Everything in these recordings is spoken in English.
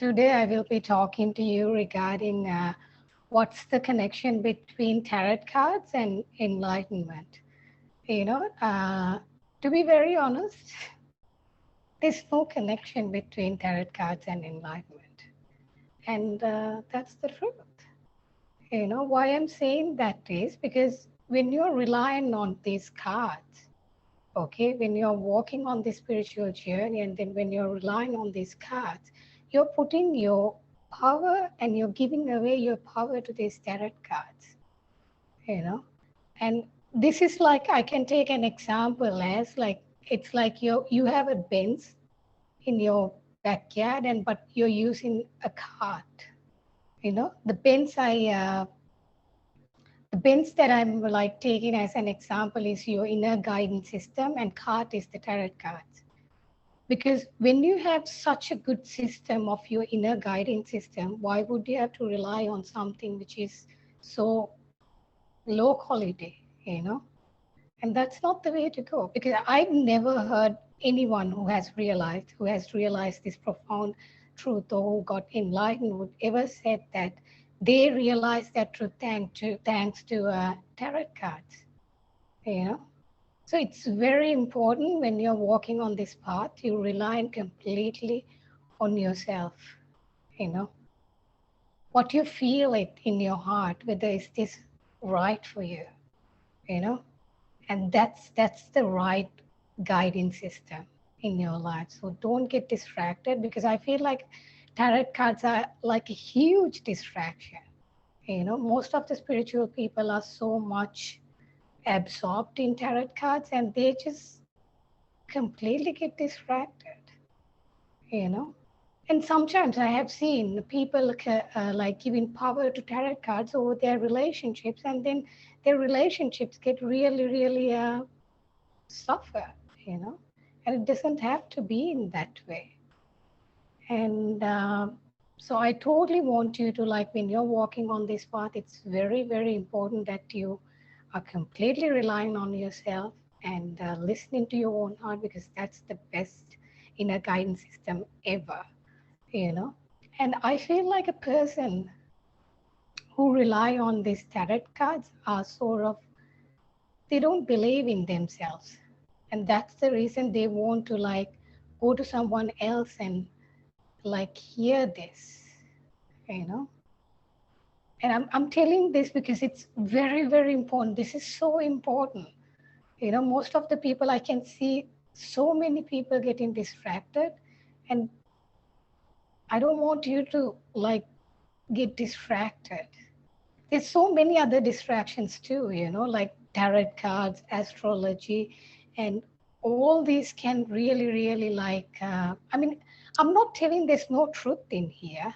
Today I will be talking to you regarding what's the connection between tarot cards and enlightenment. You know, to be very honest, there's no connection between tarot cards and enlightenment. And that's the truth. You know, why I'm saying that is because when you're relying on these cards, okay, when you're walking on this spiritual journey, and then when you're relying on these cards, you're putting your power and you're giving away your power to these tarot cards, you know. And this is like, I can take an example as like, it's like you have a Benz in your backyard, and but you're using a cart, you know. The Benz that I'm like taking as an example is your inner guidance system, and cart is the tarot cards. Because when you have such a good system of your inner guidance system, why would you have to rely on something which is so low quality, you know? And that's not the way to go, because I've never heard anyone who has realized this profound truth, or who got enlightened, would ever said that they realized that truth thanks to tarot cards, you know. So it's very important when you're walking on this path, you rely completely on yourself, you know, what you feel it in your heart, whether is this right for you, you know, and that's the right guiding system in your life. So don't get distracted, because I feel like tarot cards are like a huge distraction. You know, most of the spiritual people are so much absorbed in tarot cards, and they just completely get distracted, you know. And sometimes I have seen people like giving power to tarot cards over their relationships, and then their relationships get really suffer, you know. And it doesn't have to be in that way. And so I totally want you to, like, when you're walking on this path, it's very important that you are completely relying on yourself and listening to your own heart, because that's the best inner guidance system ever, you know. And I feel like a person who rely on these tarot cards are sort of, they don't believe in themselves. And that's the reason they want to like go to someone else and like hear this, you know. And I'm telling this because it's very important. This is so important. You know, most of the people, I can see so many people getting distracted, and I don't want you to like get distracted. There's so many other distractions too, you know, like tarot cards, astrology, and all these can really like, I mean, I'm not telling there's no truth in here,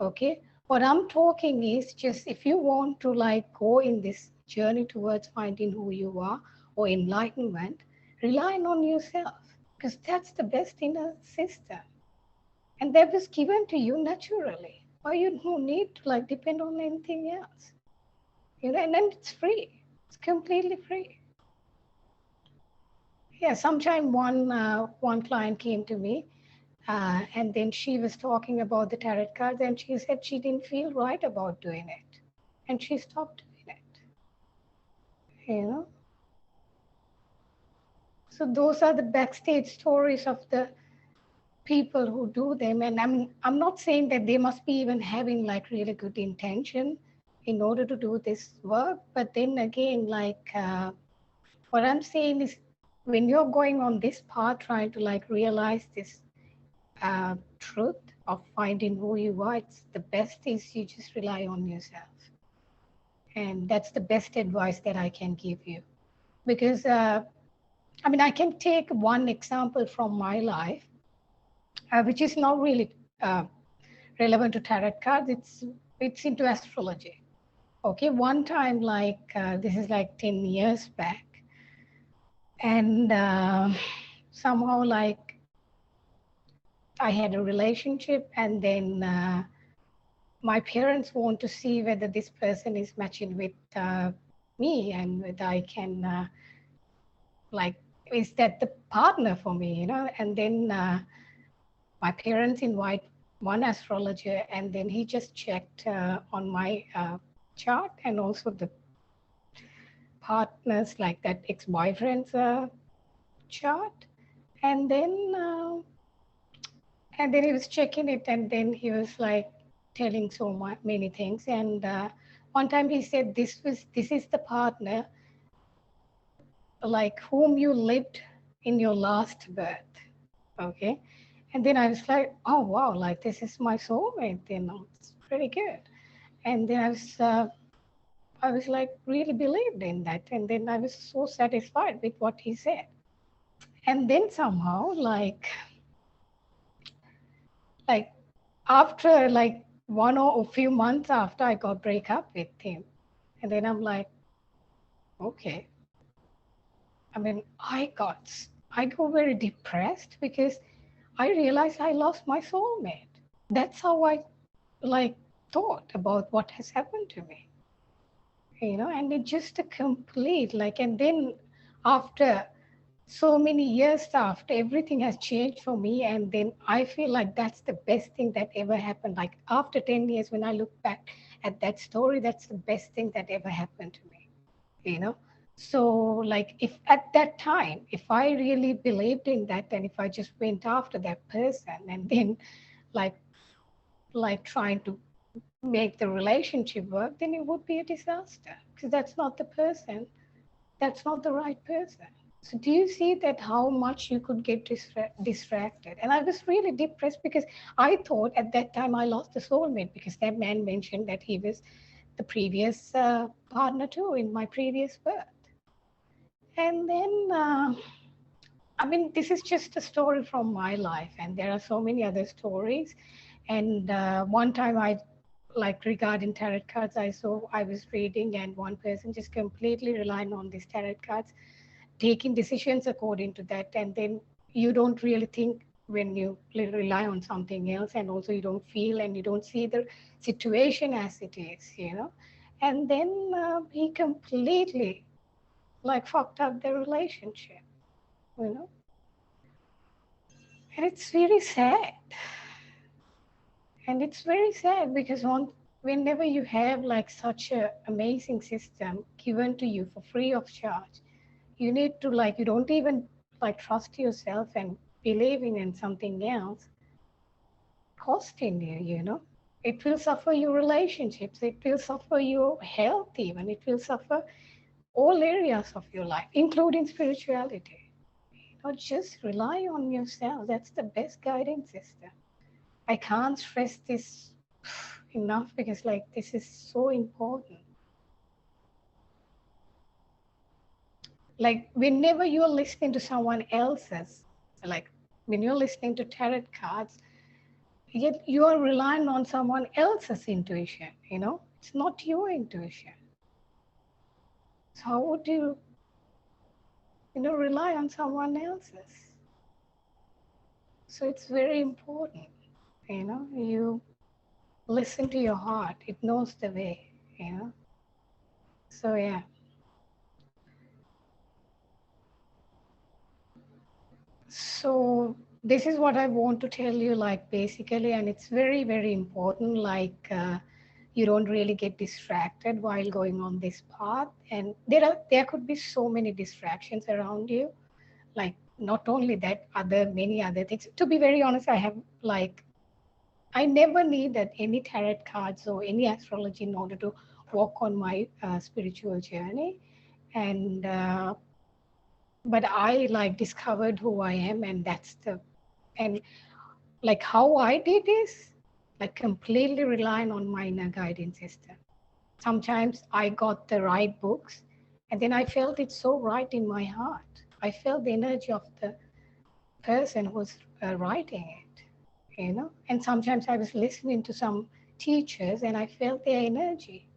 okay? What I'm talking is just, if you want to like go in this journey towards finding who you are or enlightenment, relying on yourself, because that's the best inner system. And that was given to you naturally. Why you don't need to like depend on anything else? You know, and then it's free. It's completely free. Yeah, sometime one client came to me, and then she was talking about the tarot cards, and she said she didn't feel right about doing it, and she stopped doing it. You know, so those are the backstage stories of the people who do them. And I'm not saying that they must be even having like really good intention in order to do this work, but then again, like what I'm saying is, when you're going on this path trying to like realize this truth of finding who you are, it's the best is you just rely on yourself. And that's the best advice that I can give you. Because I mean, I can take one example from my life, which is not really relevant to tarot cards. It's into astrology. Okay, one time, like this is like 10 years back, and somehow like I had a relationship, and then my parents want to see whether this person is matching with me, and whether I can like, is that the partner for me, you know. And then my parents invite one astrologer, and then he just checked on my chart and also the partners, like that ex-boyfriend's chart, and then he was checking it, and then he was like telling so many things. And one time he said, this is the partner like whom you lived in your last birth. Okay. And then I was like, oh wow, like this is my soulmate, it's pretty good. And then I was like really believed in that, and then I was so satisfied with what he said. And then somehow like after like one or a few months after, I got break up with him, and then I'm like, okay. I mean, I got very depressed because I realized I lost my soulmate. That's how I like thought about what has happened to me, and it just a complete like, and then after so many years after, everything has changed for me, and then I feel like that's the best thing that ever happened. Like after 10 years, when I look back at that story, that's the best thing that ever happened to me, you know so like, if at that time, if I really believed in that, and if I just went after that person, and then like trying to make the relationship work, then it would be a disaster, because that's not the person, that's not the right person. So do you see that how much you could get distracted? And I was really depressed because I thought at that time I lost the soulmate, because that man mentioned that he was the previous partner too in my previous birth. And then, I mean, this is just a story from my life, and there are so many other stories. And one time like regarding tarot cards, I was reading, and one person just completely relying on these tarot cards, taking decisions according to that. And then you don't really think when you rely on something else, and also you don't feel and you don't see the situation as it is. And then he completely like fucked up the relationship, you know. And it's very sad. And it's very sad because whenever you have like such a amazing system given to you for free of charge, you need to like, you don't even like trust yourself and believing in something else, costing you. It will suffer your relationships, it will suffer your health, even it will suffer all areas of your life, including spirituality. Just rely on yourself. That's the best guiding system. I can't stress this enough, because like this is so important. Like whenever you're listening to someone else's, like when you're listening to tarot cards, yet you are relying on someone else's intuition. It's not your intuition. So how would rely on someone else's? So it's very important. You listen to your heart. It knows the way. So yeah. So this is what I want to tell you, like basically, and it's very, very important. Like you don't really get distracted while going on this path, and there could be so many distractions around you. Like not only that, many other things. To be very honest, I never needed any tarot cards or any astrology in order to walk on my spiritual journey, and but I like discovered who I am, and like how I did is like completely relying on my inner guidance system. Sometimes I got the right books, and then I felt it so right in my heart. I felt the energy of the person who's writing it. And sometimes I was listening to some teachers, and I felt their energy.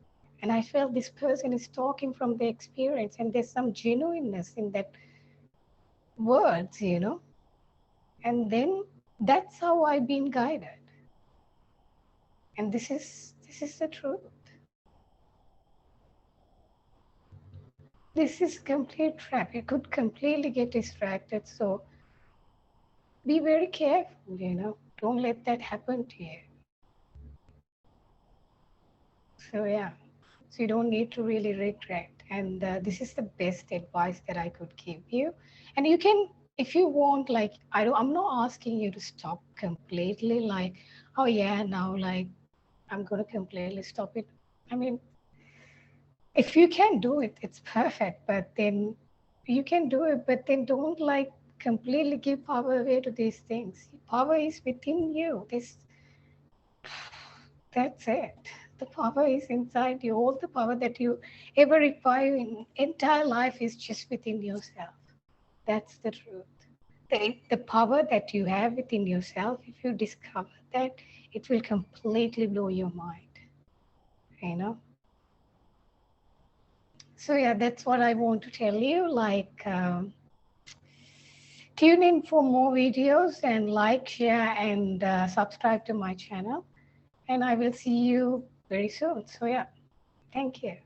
And I felt this person is talking from their experience, and there's some genuineness in that words. And then that's how I've been guided. And this is the truth. This is complete trap. You could completely get distracted. So be very careful. Don't let that happen to you. So yeah, so you don't need to really regret. And this is the best advice that I could give you. And you can, if you want, like, I'm not asking you to stop completely, like, oh yeah, now like I'm going to completely stop it. I mean, if you can do it, it's perfect, but then you can do it, but then don't like completely give power away to these things. Power is within you. That's it. The power is inside you. All the power that you ever require in entire life is just within yourself. That's the truth. The power that you have within yourself, if you discover that, it will completely blow your mind. You know? So yeah, that's what I want to tell you. Like, tune in for more videos and like, share, and subscribe to my channel. And I will see you very soon. So yeah, thank you.